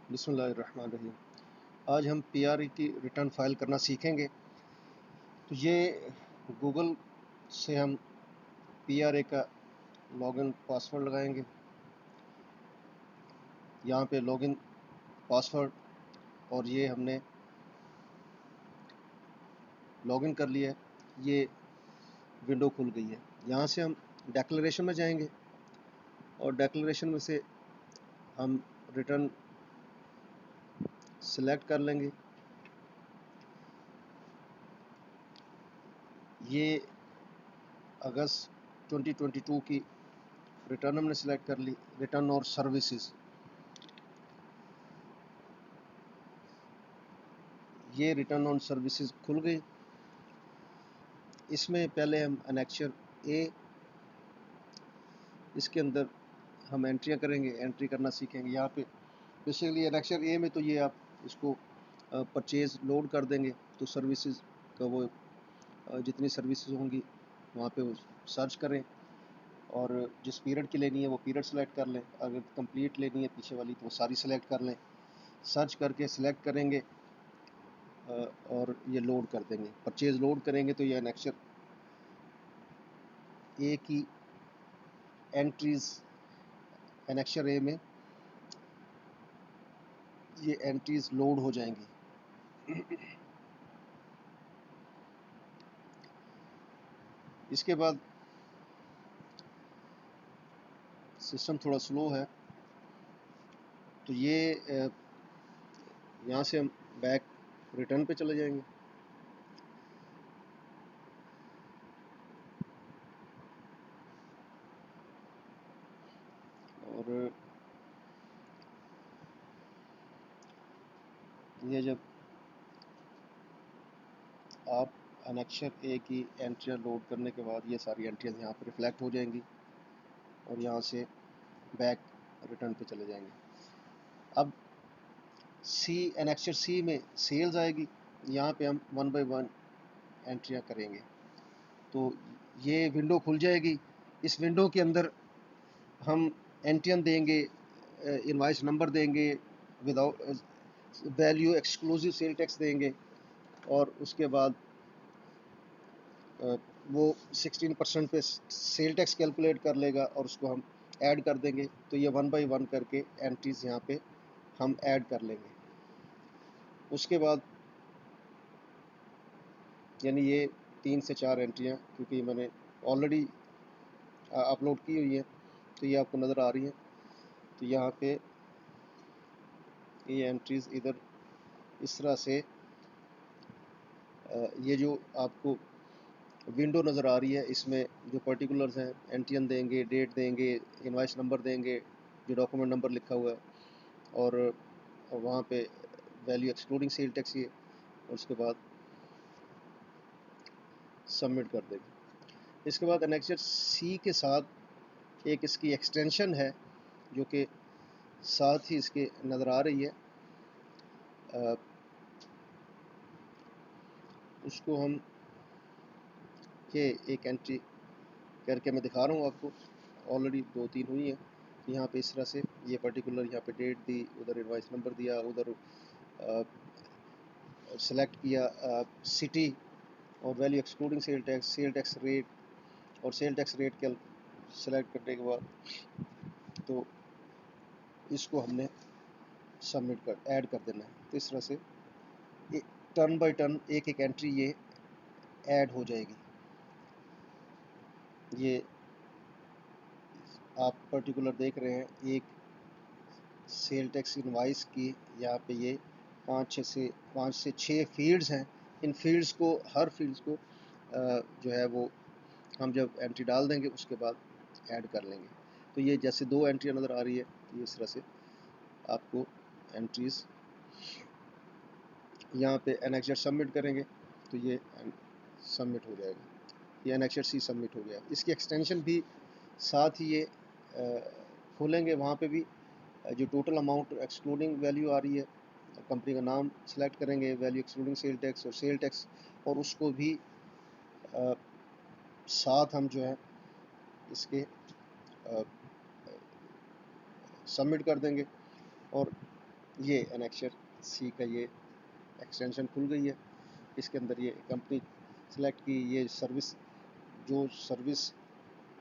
बिस्मिल्लाहिर्रहमानिर्रहीम। आज हम पीआरई की रिटर्न फाइल करना सीखेंगे। तो ये गूगल से हम पीआरए का लॉगिन पासवर्ड लगाएंगे। यहाँ पे लॉगिन पासवर्ड, और ये हमने लॉगिन कर लिया है। ये विंडो खुल गई है। यहाँ से हम डेक्लरेशन में जाएंगे और डेक्लरेशन में से हम रिटर्न सेलेक्ट कर लेंगे। ये अगस्त 2022 की रिटर्न हमने सेलेक्ट कर ली, रिटर्न और सर्विसेज। ये रिटर्न ऑन सर्विसेज खुल गई। इसमें पहले हम एनेक्चर ए, इसके अंदर हम एंट्रियाँ करेंगे, एंट्री करना सीखेंगे। यहाँ पे बेसिकली एनेक्चर ए में तो ये आप इसको परचेज़ लोड कर देंगे तो सर्विसेज का वो जितनी सर्विसेज होंगी वहाँ पे सर्च करें, और जिस पीरियड की लेनी है वो पीरियड सेलेक्ट कर लें। अगर कंप्लीट लेनी है पीछे वाली तो वो सारी सेलेक्ट कर लें। सर्च करके सिलेक्ट करेंगे और ये लोड कर देंगे। परचेज़ लोड करेंगे तो ये एनेक्चर ए की एंट्रीज़, एनेक्चर ए में ये एंट्रीज़ लोड हो जाएंगी। इसके बाद सिस्टम थोड़ा स्लो है, तो ये यहाँ से हम बैक रिटर्न पे चले जाएंगे। और ये जब आप एनेक्चर ए की एंट्रियाँ लोड करने के बाद ये सारी एंट्रियाँ यहाँ पर रिफ्लेक्ट हो जाएंगी और यहाँ से बैक रिटर्न पे चले जाएंगे। अब सी, एनेक्चर सी में सेल्स आएगी। यहाँ पे हम 1 बाय 1 एंट्रियाँ करेंगे तो ये विंडो खुल जाएगी। इस विंडो के अंदर हम एंट्रियाँ देंगे, इनवॉइस नंबर देंगे, without value exclusive sale tax देंगे, और उसके बाद वो 16% पे सेल टैक्स कैलकुलेट कर लेगा और उसको हम ऐड कर देंगे। तो ये 1 बाय 1 करके एंट्रीज यहाँ पे हम ऐड कर लेंगे। उसके बाद यानी ये 3 से 4 एंट्रियाँ, क्योंकि मैंने ऑलरेडी अपलोड की हुई है तो ये आपको नज़र आ रही हैं। तो यहाँ पे ये एंट्रीज़ इधर इस तरह से ये जो आपको विंडो नज़र आ रही है, इसमें जो पर्टिकुलर्स हैं, एंट्रियन देंगे, डेट देंगे, इनवाइस नंबर देंगे, जो डॉक्यूमेंट नंबर लिखा हुआ है, और वहाँ पे वैल्यू एक्सक्लूडिंग सेल टैक्स ये, और उसके बाद सबमिट कर देंगे। इसके बाद एनेक्चर सी के साथ एक इसकी एक्सटेंशन है जो कि साथ ही इसके नज़र आ रही है। उसको हम के एक एंट्री करके मैं दिखा रहा हूँ आपको, ऑलरेडी 2-3 हुई हैं। यहाँ पे इस तरह से ये पर्टिकुलर यहाँ पे डेट दी, उधर इनवाइस नंबर दिया, उधर सेलेक्ट किया सिटी और value excluding sale tax rate, और सेल टैक्स रेट के सेलेक्ट करने के बाद तो इसको हमने सबमिट कर ऐड कर देना है। तो इस तरह से टर्न बाय टर्न एक एक एंट्री ये ऐड हो जाएगी। ये आप पर्टिकुलर देख रहे हैं, एक सेल टैक्स इनवाइस की यहाँ पे ये 5 से 6 फील्ड्स हैं। इन फील्ड्स को, हर फील्ड्स को जो है वो हम जब एंट्री डाल देंगे उसके बाद ऐड कर लेंगे। तो ये जैसे 2 एंट्रियाँ नज़र आ रही है, तो इस तरह से आपको एंट्रीज़ यहाँ पे एनेक्चर सबमिट करेंगे तो ये सबमिट हो जाएगा। ये एनेक्चर सी सबमिट हो गया। इसकी एक्सटेंशन भी साथ ही ये खोलेंगे। वहाँ पे भी जो टोटल अमाउंट एक्सक्लूडिंग वैल्यू आ रही है, कंपनी का नाम सेलेक्ट करेंगे, वैल्यू एक्सक्लूडिंग सेल टैक्स और सेल टैक्स, और उसको भी साथ हम जो है इसके सबमिट कर देंगे। और ये एनेक्चर सी का ये एक्सटेंशन खुल गई है। इसके अंदर ये कंपनी सेलेक्ट की, ये सर्विस जो सर्विस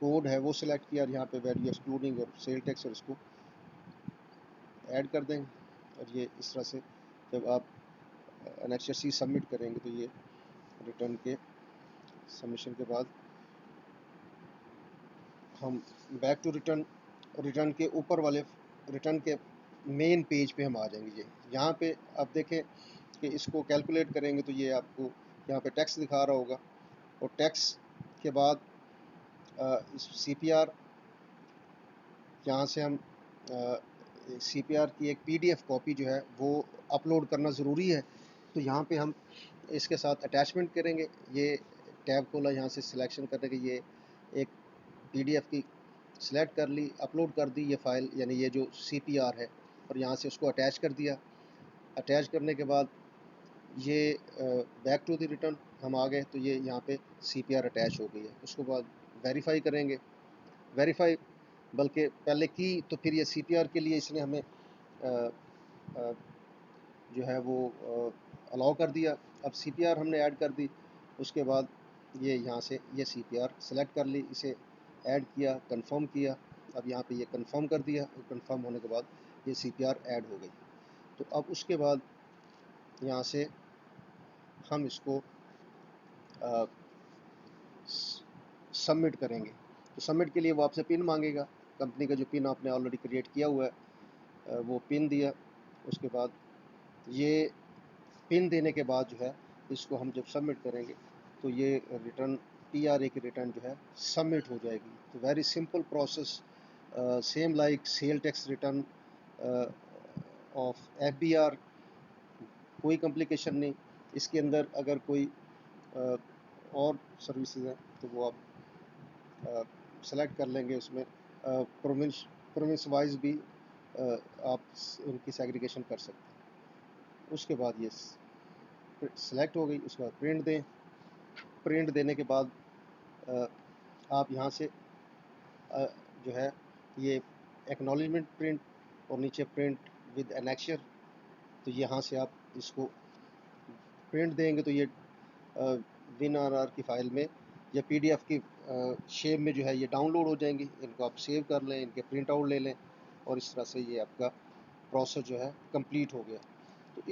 कोड है वो सिलेक्ट किया, और यहाँ पे वैल्यू एक्सक्लूडिंग और सेल टैक्स, और इसको ऐड कर देंगे। और ये इस तरह से जब आप एनेक्चर सी सबमिट करेंगे तो ये रिटर्न के सबमिशन के बाद हम बैक टू रिटर्न, रिटर्न के ऊपर वाले रिटर्न के मेन पेज पे हम आ जाएंगे। ये यहाँ पे आप देखें कि इसको कैलकुलेट करेंगे तो ये आपको यहाँ पे टैक्स दिखा रहा होगा, और टैक्स के बाद इस CPR, यहाँ से हम CPR की एक PDF कॉपी जो है वो अपलोड करना ज़रूरी है। तो यहाँ पे हम इसके साथ अटैचमेंट करेंगे। ये टैब खोला, यहाँ से सिलेक्शन करने के, ये एक PDF की सिलेक्ट कर ली, अपलोड कर दी ये फ़ाइल, यानी ये जो CPR है, और यहाँ से उसको अटैच कर दिया। अटैच करने के बाद ये बैक टू द रिटर्न हम आ गए, तो ये यहाँ पे CPR अटैच हो गई है। उसके बाद वेरीफाई करेंगे, वेरीफाई बल्कि पहले की, तो फिर ये CPR के लिए इसने हमें जो है वो अलाउ कर दिया। अब CPR हमने ऐड कर दी, उसके बाद ये यहाँ से ये CPR सेलेक्ट कर ली, इसे ऐड किया, कंफर्म किया। अब यहाँ पे ये कंफर्म कर दिया, और कंफर्म होने के बाद ये CPR ऐड हो गई। तो अब उसके बाद यहाँ से हम इसको सबमिट करेंगे। तो सबमिट के लिए वो आपसे पिन मांगेगा, कंपनी का जो पिन आपने ऑलरेडी क्रिएट किया हुआ है वो पिन दिया। उसके बाद ये पिन देने के बाद जो है इसको हम जब सबमिट करेंगे तो ये रिटर्न TRA की रिटर्न जो है सबमिट हो जाएगी। तो very simple process, same like sale tax return of FBR, कोई कॉम्प्लिकेशन नहीं। इसके अंदर अगर कोई और सर्विसेज हैं तो वो आप सेलेक्ट कर लेंगे। उसमें प्रोविंस वाइज भी आप इनकी सेग्रीगेशन कर सकते हैं। उसके बाद ये सेलेक्ट हो गई, उसके बाद प्रिंट दें। प्रिंट देने के बाद आप यहाँ से जो है ये एक्नॉलेजमेंट प्रिंट, और नीचे प्रिंट विद एनेक्चर, तो यहाँ से आप इसको प्रिंट देंगे तो ये WinRR की फ़ाइल में या PDF की शेप में जो है ये डाउनलोड हो जाएंगी। इनको आप सेव कर लें, इनके प्रिंट आउट ले लें, और इस तरह से ये आपका प्रोसेस जो है कंप्लीट हो गया। तो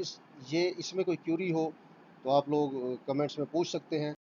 इसमें कोई क्यूरी हो तो आप लोग कमेंट्स में पूछ सकते हैं।